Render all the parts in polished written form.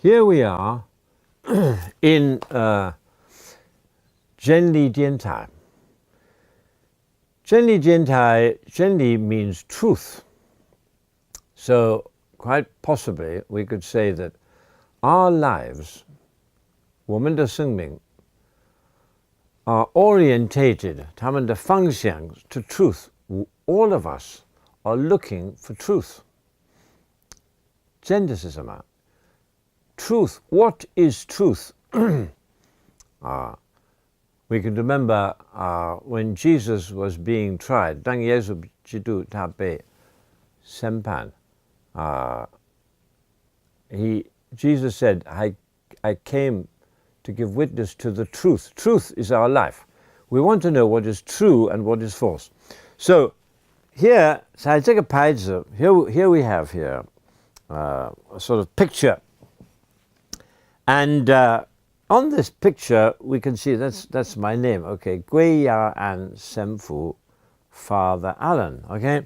Here we are in 真理电台. 真理电台, 真理 means truth. So quite possibly we could say that our lives, 我们的生命, are orientated, 他们的方向 to truth. All of us are looking for truth. 真的是什么? Truth. What is truth? We can remember when Jesus was being tried. 当耶稣基督他被审判, Jesus said, I came to give witness to the truth. Truth is our life. We want to know what is true and what is false. So here, 在这个牌子, here we have here a sort of picture. And on this picture, we can see that's my name. Okay, 桂雅安神父, Fr Alan. Okay,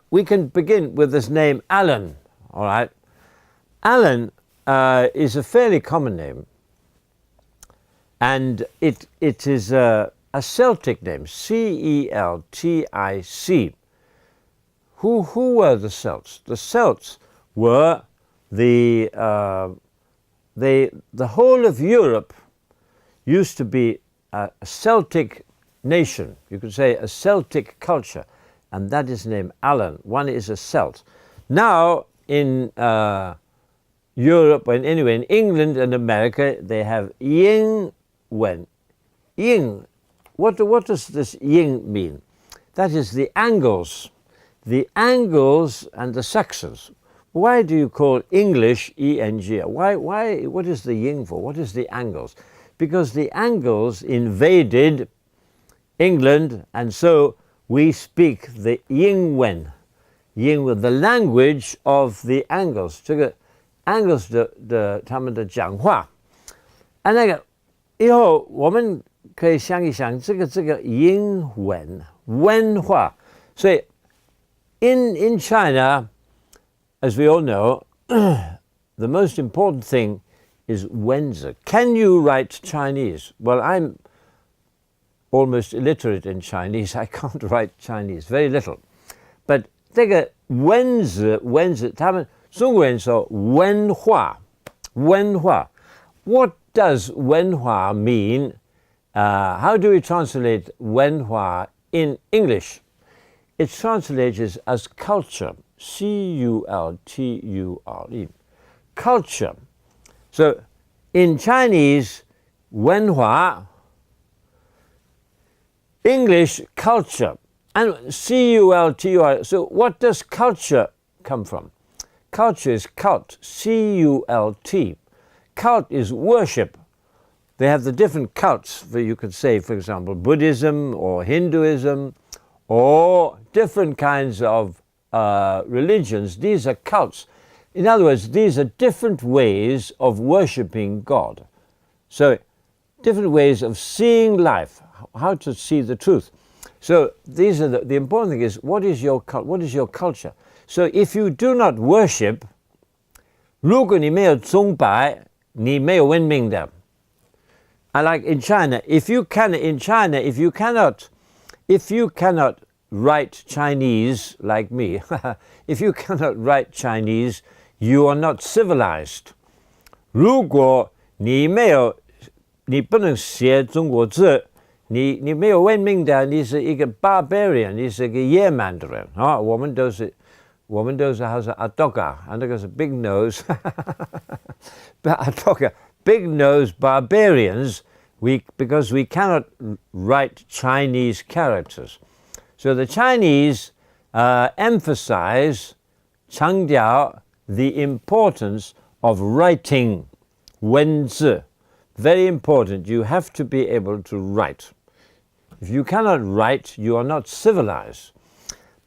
we can begin with this name Alan. All right, Alan is a fairly common name, and it is a Celtic name, Celtic. Who were the Celts? The Celts were the whole of Europe used to be a Celtic nation. You could say a Celtic culture, and that is named Alan. One is a Celt. Now in Europe, and anyway in England and America, they have Ying Wen. Ying. What does this Ying mean? That is the Angles. The Angles and the Saxons. Why do you call English E-N-G? Why? What is the Ying for? What is the Angles? Because the Angles invaded England, and so we speak the Yingwen, the language of the Angles. 这个 Angles 的他们的讲话，那个以后我们可以想一想这个英文化，所以 in China, as we all know, the most important thing is 文字. Can you write Chinese? Well, I'm almost illiterate in Chinese. I can't write Chinese, very little. But 这个文字，他们中国人说文化。What does 文化 mean? How do we translate 文化 in English? It translates as culture. C-U-L-T-U-R-E. Culture. So in Chinese, 文化, English, culture. And C-U-L-T-U-R. So what does culture come from? Culture is cult. C-U-L-T. Cult is worship. They have the different cults. You could say, for example, Buddhism or Hinduism or different kinds of religions. These are cults. In other words, these are different ways of worshipping God. So different ways of seeing life, how to see the truth. So these are the important thing is, what is your cult? What is your culture? So if you do not worship, 如果你没有崇拜，你没有文明的。I like in China, if you cannot write Chinese like me, if you cannot write Chinese, you are not civilized. 如果你不能写中国字，你没有文明的，你是一个 barbarian， 你是一个野蛮的人啊！我们都是好像阿多嘎，那个是 big nose， 阿多嘎 big nose barbarians. Because we cannot write Chinese characters. So the Chinese emphasize 强调 the importance of writing 文字. Very important. You have to be able to write. If you cannot write, you are not civilized.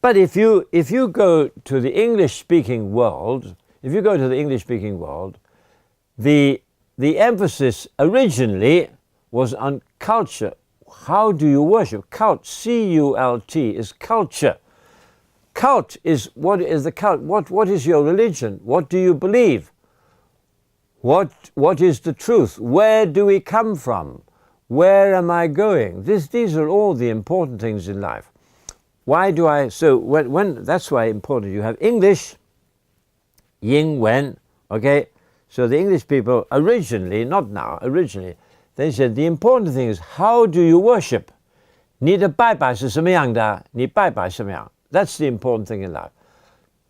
But if you go to the English-speaking world, the emphasis originally was on culture. How do you worship? Cult, C-U-L-T, is culture. Cult is, what is the cult? What is your religion? What do you believe? What is the truth? Where do we come from? Where am I going? These are all the important things in life. Why do I? So when that's why important. You have English, 英文, okay? So the English people originally, not now, originally, they said the important thing is how do you worship? 你的拜拜是什么样的？你拜拜什么样？ That's the important thing in life.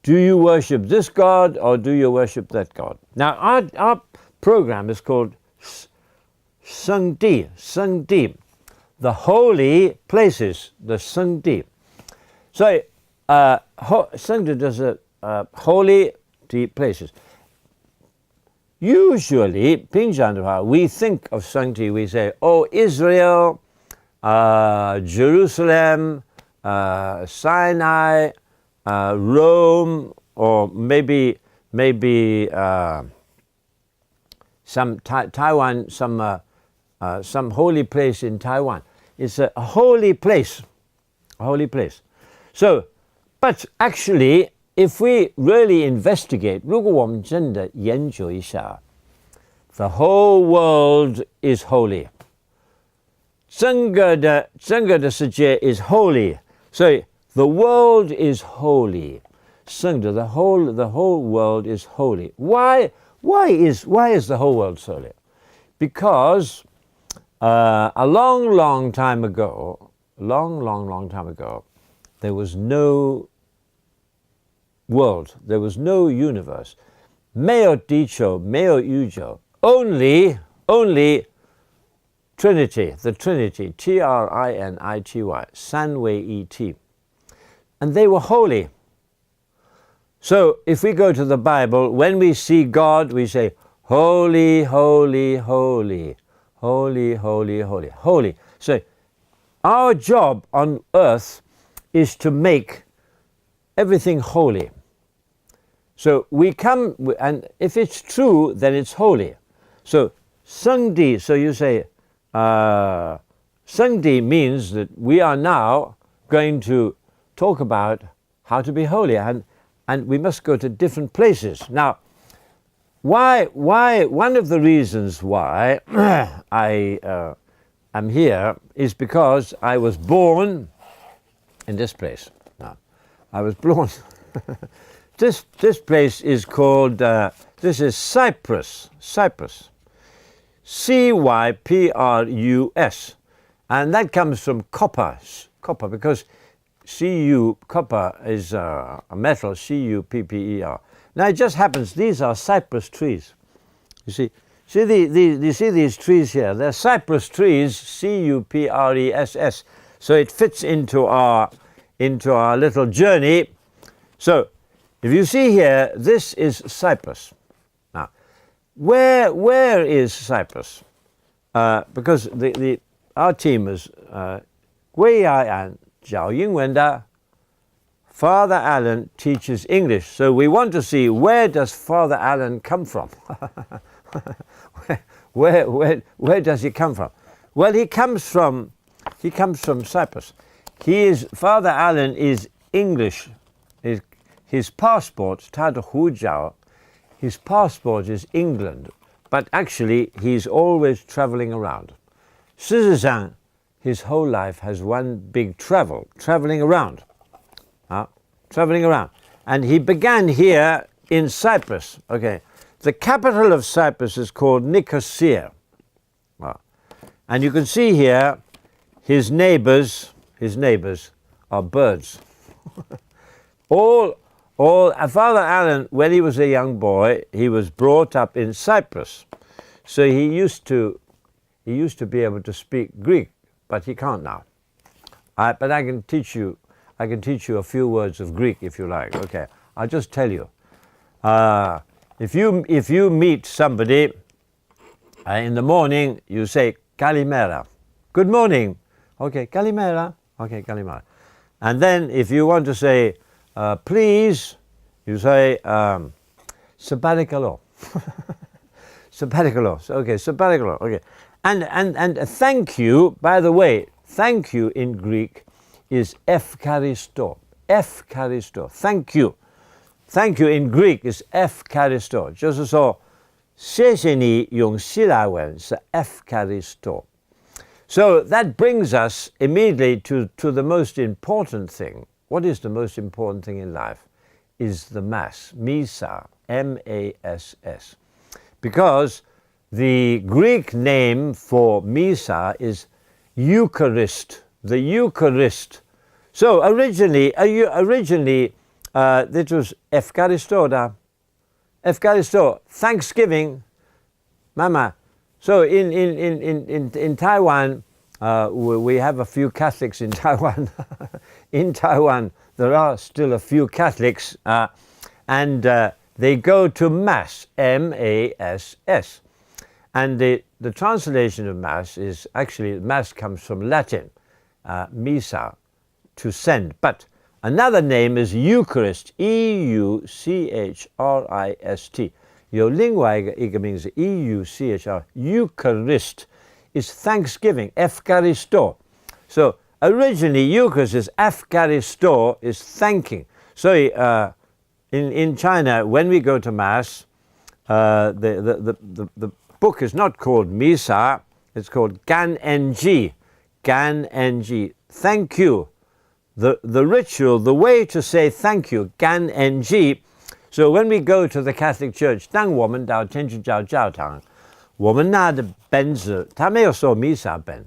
Do you worship this God or do you worship that God? Now our program is called 圣地, the holy places, the 圣地. So 圣地就是 holy places. Usually, 平常的话, we think of 圣地, we say, oh, Israel, Jerusalem, Sinai, Rome, or maybe some Taiwan, some holy place in Taiwan. It's a holy place, So, but actually, if we really investigate, 如果我们真的研究一下, the whole world is holy. 整个的世界 is holy. So the world is holy. 圣的 the whole world is holy. Why is the whole world holy? Because a long time ago, there was no world, there was no universe. 没有地球，没有宇宙， only Trinity, the Trinity, Trinity, 三位一体. And they were holy. So if we go to the Bible, when we see God, we say, holy, holy, holy, holy, holy, holy, holy. So our job on earth is to make everything holy. So we come, and if it's true, then it's holy. So Sangdi, so you say, Sangdi means that we are now going to talk about how to be holy, and we must go to different places. Now, why one of the reasons why I am here is because I was born in this place. Now, I was born. This place is called, this is Cyprus, Cyprus. Cyprus. And that comes from copper, because copper is a metal, Cupper. Now it just happens, these are cypress trees. You see these trees here? They're cypress trees, Cupress. So it fits into our little journey. So if you see here, this is Cyprus. Now, where is Cyprus? Because our team is 桂雅安教英文的 Father Alan teaches English. So we want to see, where does Father Alan come from? where does he come from? Well, he comes from Cyprus. Father Alan is English. His passport, 他的护照, his passport is England, but actually he's always traveling around. 事实上, his whole life has one big traveling around. Traveling around. And he began here in Cyprus. Okay, the capital of Cyprus is called Nicosia. And you can see here, his neighbors are birds. Father Alan, when he was a young boy, he was brought up in Cyprus. So he used to be able to speak Greek, but he can't now. But I can teach you a few words of Greek if you like. Okay, I'll just tell you. If you meet somebody in the morning, you say Kalimera. Good morning. Okay, Kalimera. Okay, Kalimera. And then if you want to say please, you say Sabatikalo. Sabatikalo. Okay, Sabatikalo. Okay. And thank you, by the way, thank you in Greek is Efcharisto. Efcharisto. Thank you. Thank you in Greek is Efcharisto. 就是说谢谢你用希腊文是 Efcharisto. So that brings us immediately to the most important thing. What is the most important thing in life? Is the Mass, Missa, M-A-S-S. Because the Greek name for Missa is Eucharist, the Eucharist. So originally this was Efcharisto, Thanksgiving, Mama. So in Taiwan, we have a few Catholics in Taiwan. In Taiwan, there are still a few Catholics, and they go to Mass, M-A-S-S. And the translation of Mass is actually, Mass comes from Latin, Missa, to send. But another name is Eucharist, E-U-C-H-R-I-S-T. 有另外一个名字 E-U-C-H-R, Eucharist is Thanksgiving, Efcharisto. So originally Eucharist is Efcharisto, is thanking. So in China, when we go to Mass, the book is not called Missa, it's called Gan NG, Gan NG, thank you. The ritual, the way to say thank you, Gan NG. So when we go to the Catholic Church, 当我们到天主教教堂，我们拿的本子，他没有说 Missa 本，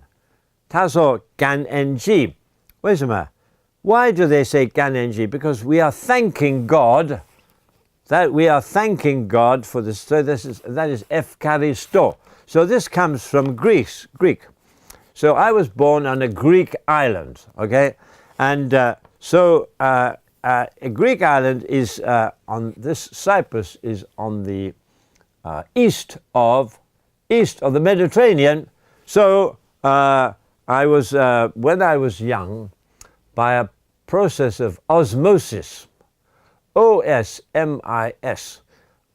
他说 Gan NG。为什么？ Why do they say Gan NG? Because we are thanking God. That we are thanking God for this. So that is Efcharisto. So this comes from Greek. So I was born on a Greek island. Okay, and a Greek island is on this Cyprus is on the east of the Mediterranean. So I was when I was young, by a process of osmosis, O-S-M-I-S.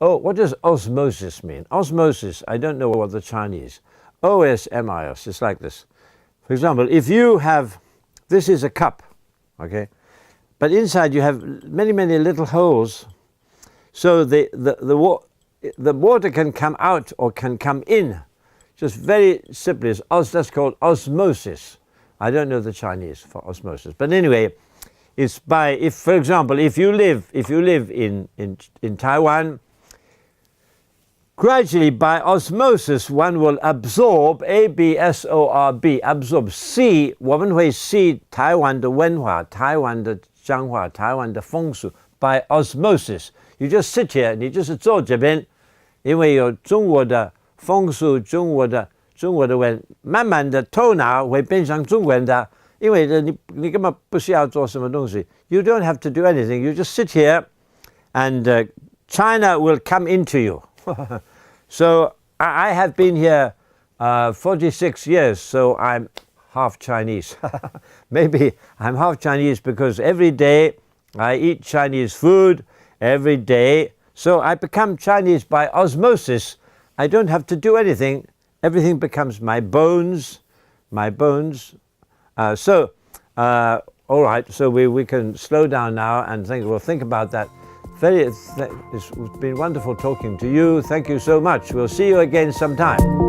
Oh, what does osmosis mean? Osmosis, I don't know what the Chinese. O-S-M-I-S, it's like this. For example, if you have, this is a cup, okay? But inside you have many, many little holes. So the water can come out or can come in. Just very simply, that's called osmosis. I don't know the Chinese for osmosis. But anyway, it's by, if for example, if you live in Taiwan, gradually by osmosis one will absorb, A-B-S-O-R-B, absorb, see, 我们会see台湾的文化，台湾的讲话，台湾的风俗 by osmosis. You just sit here, 你就是坐这边，因为有中国的风俗，中国的文，慢慢的头脑会变成中文的，因为你根本不需要做什么东西。You don't have to do anything. You just sit here, and China will come into you. So I have been here 46 years, so I'm half Chinese. Maybe I'm half Chinese because every day I eat Chinese food, every day. So I become Chinese by osmosis. I don't have to do anything. Everything becomes my bones. All right, so we can slow down now and think about that. It's been wonderful talking to you. Thank you so much. We'll see you again sometime.